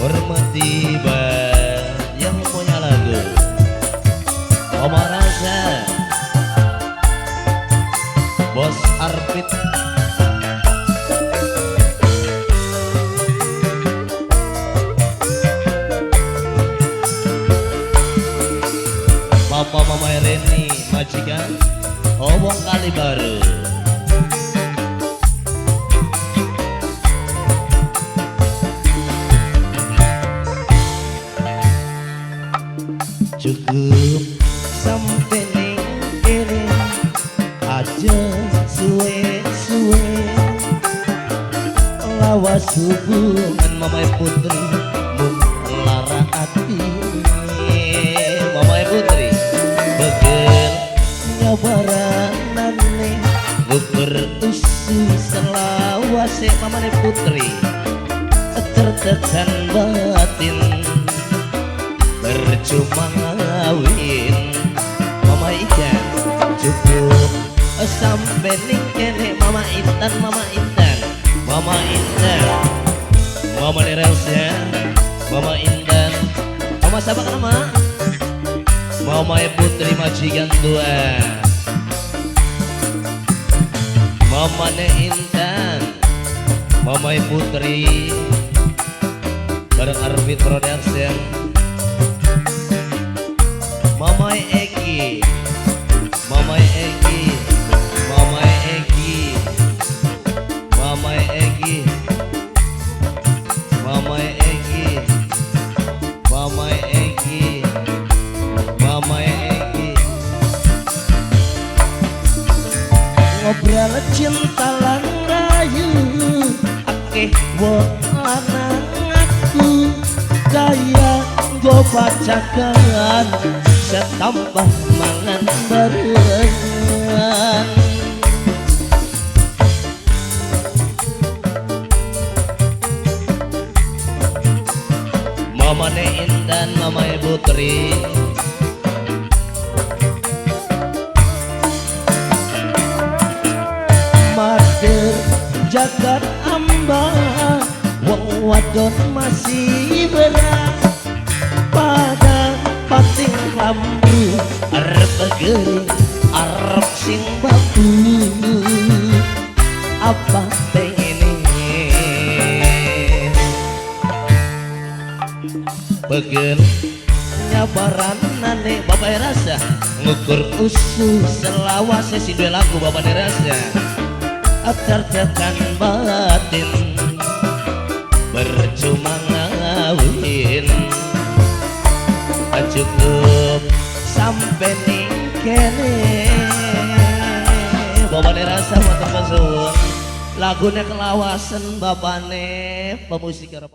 Hormati yang punya lagu Oma Rasa, Bos Arpit, Papa Mama Reni, majikan Obong Kali Baru. Cukup sampai ning kene aja suwe-suwe lawas hubungan Mamai Putri mung lara ati Mamai Putri begel nyabaranane ngukur usu selawase Mamai Putri tertekan batin bercuma ngawin Mama Idan. Cukup sampai ning kene Mama Intan, Mama Intan, Mama Intan, Mama Nerelsa, Mama Intan, Mama siapa nama? Mama Putri majikan tua, Mama Intan, Mama Putri bareng Arvit Production, Mama Eki, Mama Eki, Mama Eki, Mama Eki, Mama Eki, Mama Eki, Mama Eki. Ngobrol cinta lan rayu, akeh wong lanang aku kaya go bacakan setambah mangan barengan. Mama Intan, Mama Putri, mader jagat amba wong wadon masih berat pada pating lambu arep gering arep sing babu apa pengen pegel nyabaran nane Bapak Rasa ngukur usus selawase si dua lagu Bapak Rasa tertekan batin bercuma ngawin. Cukup sampai ning kene Bapak Rasa matur suwun lagune kelawasan bapane pemusik